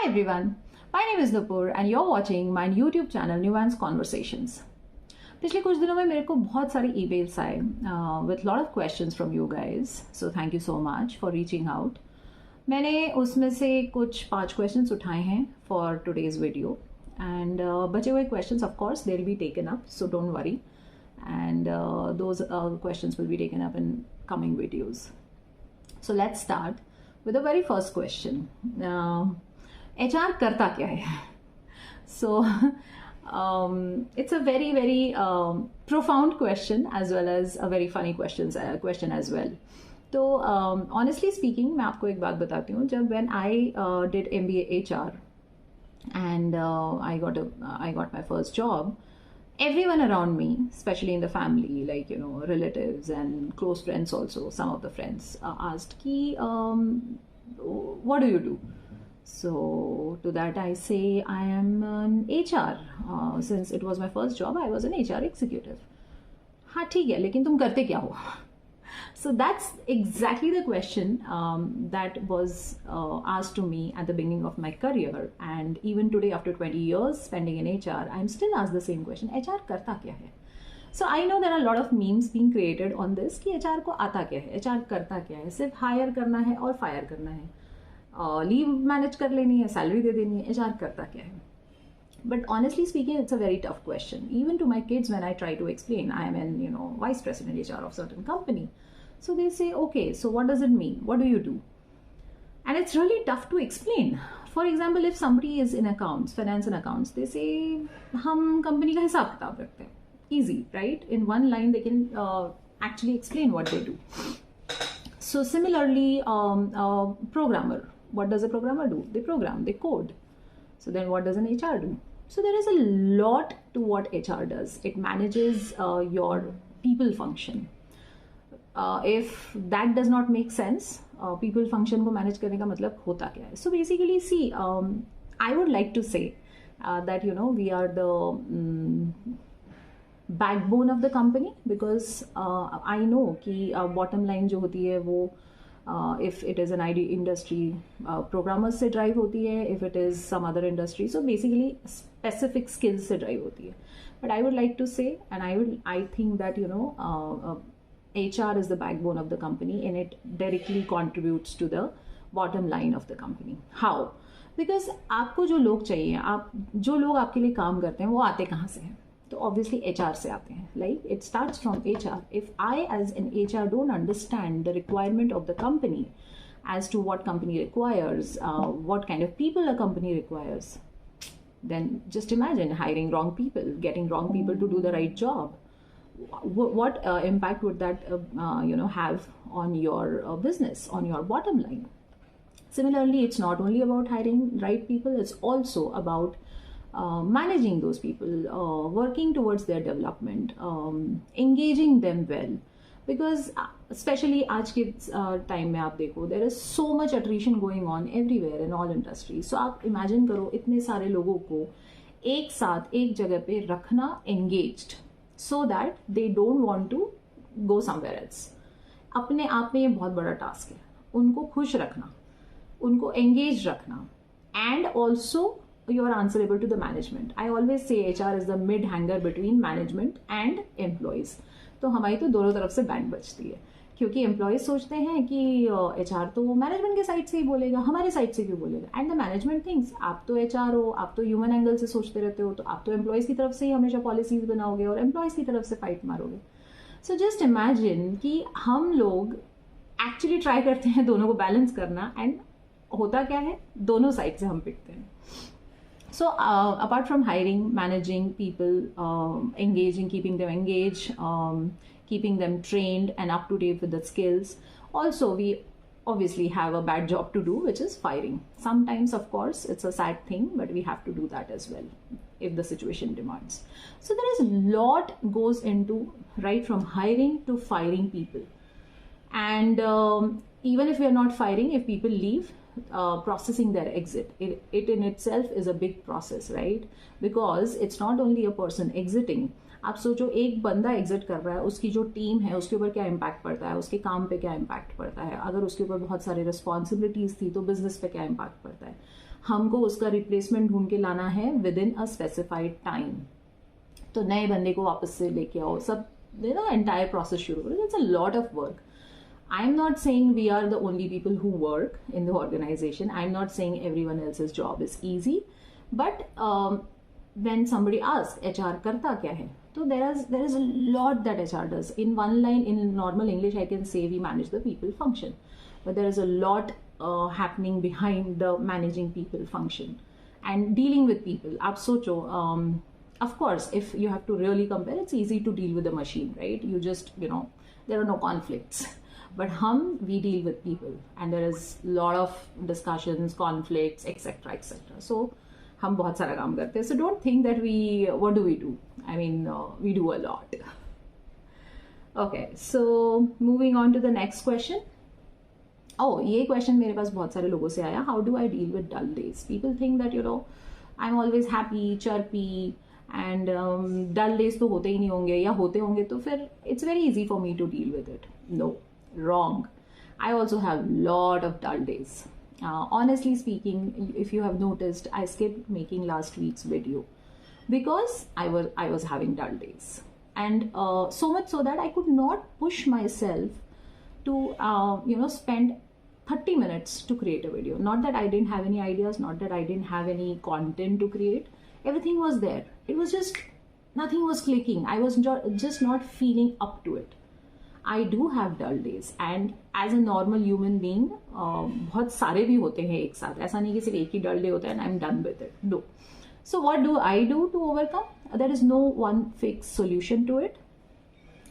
Hi everyone, my name is Nupur and you're watching my YouTube channel Nuance Conversations. पिछले कुछ दिनों में मेरे को बहुत सारे ईमेल्स आए with lot of questions from you guys, so thank you so much for reaching out. मैंने उसमें से कुछ 5 questions उठाए हैं for today's video and बचे हुए questions of course they'll be taken up, so don't worry, and those questions will be taken up in coming videos. So let's start with the very first question. HR करता क्या है? So it's a very profound question as well as a very funny question as well. तो honestly speaking मैं आपको एक बात बताती हूँ. जब when I did MBA HR and I got my first job, everyone around me, especially in the family, like relatives and close friends also, some of the friends asked ki what do you do? So to that I say I am an HR. Since it was my first job, I was an HR executive. हाँ ठीक है, लेकिन तुम करते क्या हो? So that's exactly the question that was asked to me at the beginning of my career, and even today after 20 years spending in HR, I'm still asked the same question. HR करता क्या है? So I know there are a lot of memes being created on this कि HR को आता क्या है? HR करता क्या है? सिर्फ हायर करना है और फायर करना है, लीव मैनेज कर लेनी है, सैलरी दे देनी है. HR करता क्या है? But honestly speaking, it's a very tough question. Even to my kids, when I try to explain, I am an vice president HR of certain company. So they say, okay, so what does it mean? What do you do? And it's really tough to explain. For example, if somebody is in accounts, finance and accounts, they say, हम company का हिसाब किताब रखते हैं. Easy, right? In one line, they can actually explain what they do. So similarly, programmer. What does a programmer do? They program, they code. So then what does an HR do? So there is a lot to what HR does. It manages your people function. If that does not make sense, people function को manage करने का मतलब होता क्या है? So basically, see, I would like to say that we are the backbone of the company, because I know कि bottom line जो होती है वो if it is an ID industry, programmers से drive होती है. If it is some other industry, so basically specific skills से drive होती है. But I would like to say, and I think that HR is the backbone of the company, and it directly contributes to the bottom line of the company. How? Because आपको जो लोग चाहिए, जो लोग आपके लिए काम करते हैं वो आते कहाँ से हैं? तो obviously HR से आते हैं. Like it starts from HR. If I as an HR don't understand the requirement of the company as to what company requires, what kind of people a company requires, then just imagine hiring wrong people, getting wrong people to do the right job. What impact would that have on your business, on your bottom line? Similarly, it's not only about hiring right people, it's also about managing those people, working towards their development, engaging them well. Because especially आज के time में आप देखो, there is so much attrition going on everywhere in all industries. So आप imagine करो इतने सारे लोगों को एक साथ एक जगह पे रखना engaged, so that they don't want to go somewhere else. अपने आप में ये बहुत बड़ा टास्क है. उनको खुश रखना, उनको engaged रखना, and also you are answerable to the management. I always say HR is the mid hanger between management and employees. तो हमारी तो दोनों तरफ से बैंड बजती है, क्योंकि एम्प्लॉयज सोचते हैं कि HR तो मैनेजमेंट के साइड से ही बोलेगा, हमारे साइड से क्यों बोलेगा? एंड द मैनेजमेंट थिंक्स आप तो HR हो, आप तो ह्यूमन एंगल से सोचते रहते हो, तो आप तो एम्प्लॉयज की तरफ से ही हमेशा पॉलिसीज बनाओगे और एम्प्लॉयज की तरफ से फाइट मारोगे. सो जस्ट इमेजिन कि हम लोग एक्चुअली ट्राई करते हैं दोनों को बैलेंस करना, एंड होता क्या है, दोनों साइड से हम पिटते हैं. So apart from hiring, managing people, keeping them engaged, keeping them trained and up to date with the skills, also we obviously have a bad job to do, which is firing. Sometimes, of course, it's a sad thing, but we have to do that as well if the situation demands. So there is a lot goes into right from hiring to firing people. And even if we are not firing, if people leave, processing their exit, it in itself is a big process, right? Because it's not only a person exiting. आप सोचो एक बंदा exit कर रहा है, उसकी जो team है उसके ऊपर क्या इम्पैक्ट पड़ता है, उसके काम पे क्या इम्पैक्ट पड़ता है, अगर उसके ऊपर बहुत सारी रिस्पॉन्सिबिलिटीज थी तो बिजनेस पे क्या इम्पैक्ट पड़ता है. हमको उसका रिप्लेसमेंट ढूंढ के लाना है with in a specified time. तो नए बंदे को वापस से लेके आओ, सब एंटायर प्रोसेस शुरू करो. It's a lot of work. I'm not saying we are the only people who work in the organization. I'm not saying everyone else's job is easy. But when somebody asks, HR karta kya hai? So there is a lot that HR does. In one line, in normal English, I can say we manage the people function. But there is a lot happening behind the managing people function. And dealing with people. Aap socho, of course, if you have to really compare, it's easy to deal with the machine, right? You just, there are no conflicts. But we deal with people, and there is a lot of discussions, conflicts, etc., etc. So हम बहुत सारा काम करते हैं. So don't think that what do we do? I mean, we do a lot. Okay, so moving on to the next question. Oh, ये question मेरे पास बहुत सारे लोगों से आया. How do I deal with dull days? People think that I'm always happy, chirpy, and dull days तो होते ही नहीं होंगे, या होते होंगे तो फिर it's very easy for me to deal with it. No. Wrong. I also have lot of dull days. Honestly speaking, if you have noticed, I skipped making last week's video because I was having dull days, and so much so that I could not push myself to spend 30 minutes to create a video. Not that I didn't have any ideas, not that I didn't have any content to create. Everything was there. It was just nothing was clicking. I was just not feeling up to it. I do have dull days, and as a normal human being, बहुत सारे भी होते हैं एक साथ. ऐसा नहीं कि सिर्फ एक ही dull day होता है and I'm done with it. No. So what do I do to overcome? There is no one fixed solution to it.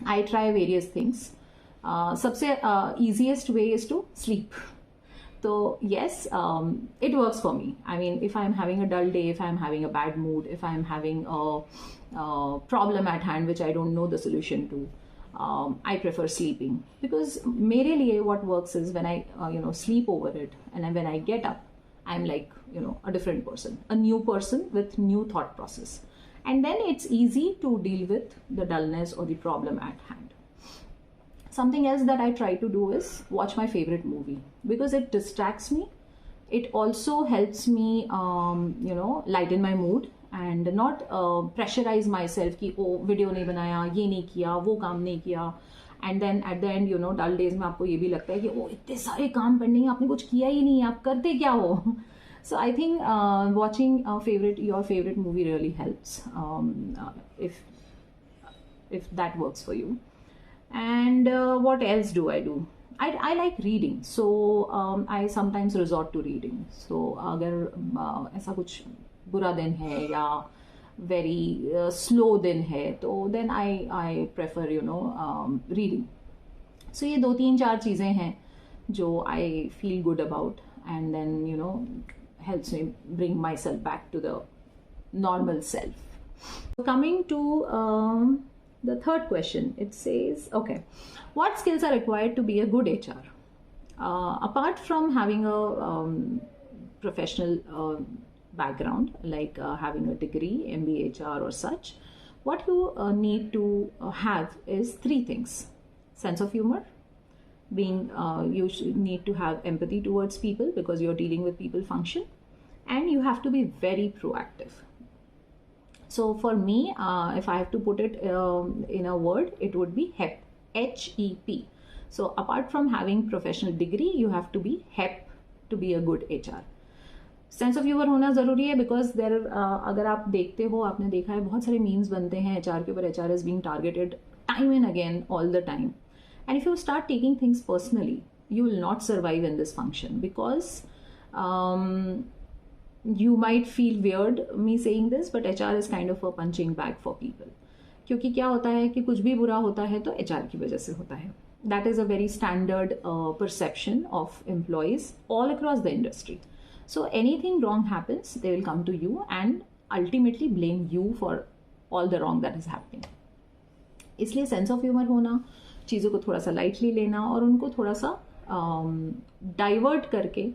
I try various things. सबसे easiest way is to sleep. So yes, it works for me. I mean, if I'm having a dull day, if I'm having a bad mood, if I'm having a problem at hand which I don't know the solution to, I prefer sleeping, because मेरे लिए what works is when I sleep over it, and when I get up, I'm like a different person, a new person with new thought process, and then it's easy to deal with the dullness or the problem at hand. Something else that I try to do is watch my favorite movie, because it distracts me. It also helps me lighten my mood and not pressurize myself कि video नहीं बनाया, ये नहीं किया, वो काम नहीं किया, and then at the end dull days में आपको ये भी लगता है कि इतने सारे काम पड़ने हैं, आपने कुछ किया ही नहीं, आप करते क्या हो. So I think watching your favorite movie really helps, if that works for you. And what else do I do? I like reading, so I sometimes resort to reading. So अगर ऐसा कुछ बुरा दिन है या very slow दिन है, तो then I prefer reading. So ये 2-3-4 चीज़ें हैं जो I feel good about, and then helps me bring myself back to the normal self. Coming to the third question, it says, okay, what skills are required to be a good HR? Apart from having a professional background, like having a degree, MBA HR or such, what you need to have is 3 things. Sense of humor, you need to have empathy towards people because you're dealing with people function, and you have to be very proactive. So for me, if I have to put it in a word, it would be HEP, HEP. So apart from having professional degree, you have to be HEP to be a good HR. Sense of humour होना ज़रूरी है, because अगर आप देखते हो, आपने देखा है बहुत सारे मीम्स बनते हैं एचआर के ऊपर. HR is being targeted time and again all the time, and if you start taking things personally, you will not survive in this function, because you might feel weird me saying this, but HR is kind of a punching bag for people. क्योंकि क्या होता है कि कुछ भी बुरा होता है तो HR की वजह से होता है. That is a very standard perception of employees all across the industry. So anything wrong happens, they will come to you and ultimately blame you for all the wrong that is happening. इसलिए sense of humour होना, चीज़ों को थोड़ा सा lightly लेना और उनको थोड़ा सा डाइवर्ट करके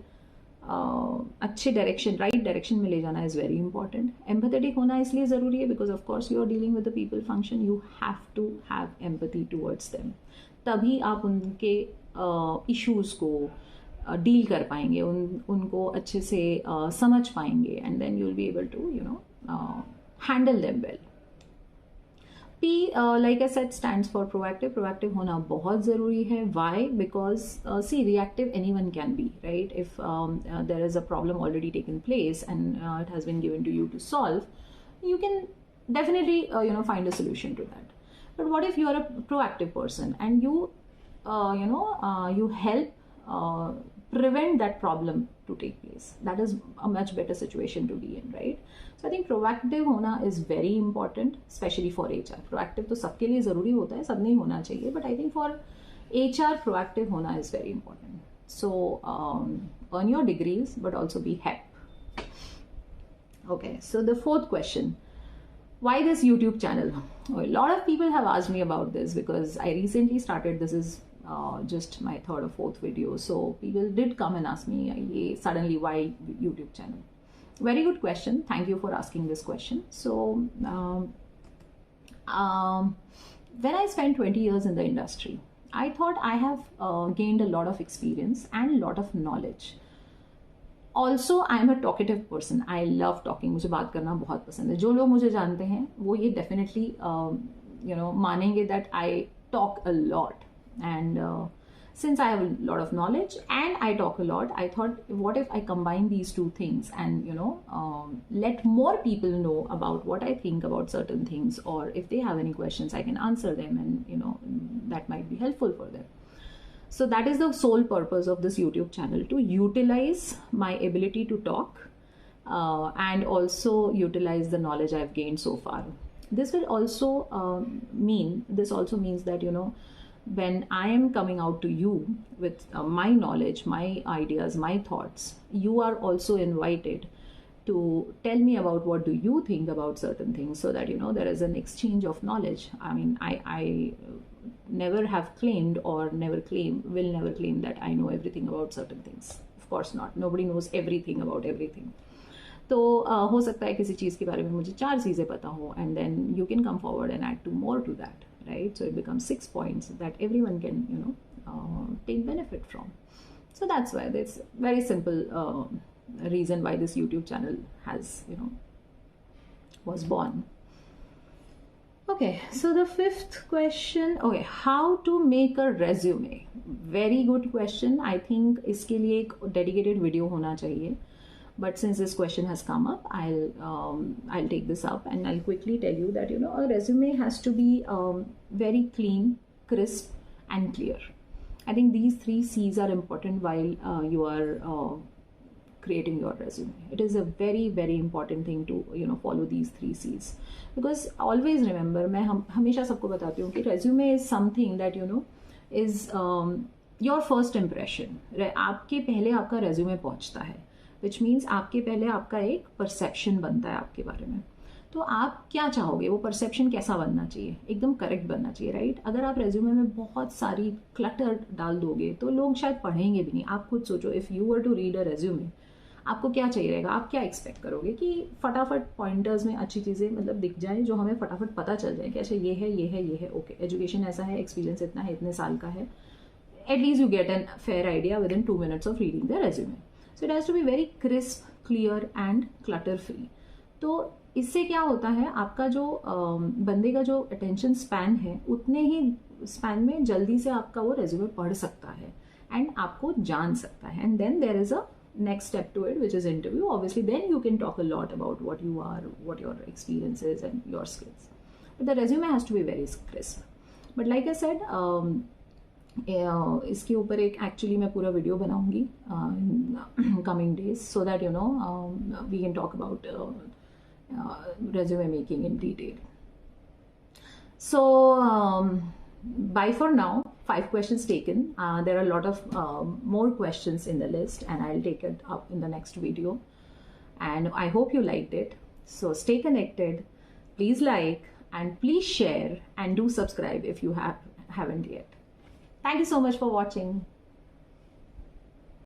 अच्छे डायरेक्शन, राइट डायरेक्शन में ले जाना इज़ वेरी इंपॉर्टेंट. एम्पैथेटिक होना इसलिए ज़रूरी है because of course you are dealing with the people function, you have to have empathy towards them. तभी आप उनके इश्यूज़ को, डील कर पाएंगे, उनको अच्छे से समझ पाएंगे, and then you will be able to handle them well. P, like I said, stands for proactive. Proactive होना बहुत ज़रूरी है. Why? Because see, reactive anyone can be, right? If there is a problem already taken place and it has been given to you to solve, you can definitely find a solution to that. But what if you are a proactive person and you help prevent that problem to take place? That is a much better situation to be in, right? So I think proactive होना is very important, especially for HR. Proactive तो सबके लिए ज़रूरी होता है, सब नहीं होना चाहिए, but I think for HR proactive होना is very important. So earn your degrees but also be hep. Okay, so the fourth question, why this YouTube channel? A lot of people have asked me about this because I recently started. This is just my third or fourth video, so people did come and ask me suddenly, why YouTube channel? Very good question. Thank you for asking this question. So when I spent 20 years in the industry, I thought I have gained a lot of experience and a lot of knowledge. Also, I am a talkative person. I love talking. मुझे बात करना बहुत पसंद है. जो लोग मुझे जानते हैं वो ये definitely मानेंगे that I talk a lot. And since I have a lot of knowledge and I talk a lot, I thought, what if I combine these two things and let more people know about what I think about certain things, or if they have any questions I can answer them, and that might be helpful for them. So that is the sole purpose of this YouTube channel, to utilize my ability to talk and also utilize the knowledge I've gained so far. This will also means that when I am coming out to you with my knowledge, my ideas, my thoughts, you are also invited to tell me about what do you think about certain things, so that there is an exchange of knowledge. I mean, I never have claimed or will never claim that I know everything about certain things. Of course not. Nobody knows everything about everything. तो हो सकता है किसी चीज़ के बारे में मुझे 4 चीज़ें पता हो, and then you can come forward and add 2 more to that, right? So it becomes 6 points that everyone can take benefit from. So that's why it's very simple reason why this YouTube channel has was born. Okay, so the 5th question, okay, how to make a resume? Very good question. I think इसके लिए एक dedicated video होना चाहिए. But since this question has come up, I'll take this up and I'll quickly tell you that a resume has to be very clean, crisp, and clear. I think these 3 C's are important while you are creating your resume. It is a very, very important thing to follow these 3 C's, because always remember, मैं हमेशा सबको बताती हूँ कि resume is something that is your first impression. आपके पहले आपका resume पहुँचता है, which means आपके पहले आपका एक परसेप्शन बनता है आपके बारे में. तो आप क्या चाहोगे, वो परसेप्शन कैसा बनना चाहिए? एकदम करेक्ट बनना चाहिए, राइट? अगर आप रेज्यूमे में बहुत सारी क्लटर डाल दोगे तो लोग शायद पढ़ेंगे भी नहीं. आप खुद सोचो, if you were to read a resume, आपको क्या चाहिए रहेगा? आप क्या एक्सपेक्ट करोगे कि फटाफट पॉइंटर्स में अच्छी चीज़ें मतलब दिख जाए, जो हमें फटाफट पता चल जाए कि अच्छा ये है, ये है, ये है, ओके, एजुकेशन ऐसा है, एक्सपीरियंस इतना है, इतने साल का है. At least you get an fair idea within 2 minutes of reading the resume. So it has to be very crisp, clear and clutter free. तो इससे क्या होता है, आपका जो बंदे का जो अटेंशन स्पैन है, उतने ही स्पैन में जल्दी से आपका वो रेज्यूमे पढ़ सकता है एंड आपको जान सकता है. And then there is a next step to it, which is interview. Obviously then you can talk a lot about what you are, what your experience is and your skills, but the resume has to be very crisp. But like I said, इसके ऊपर एक actually मैं पूरा video बनाऊंगी in coming days, so that we can talk about resume making in detail. So bye for now. 5 questions taken. There are a lot of more questions in the list, and I'll take it up in the next video. And I hope you liked it. So stay connected. Please like and please share and do subscribe if you haven't yet. Thank you so much for watching.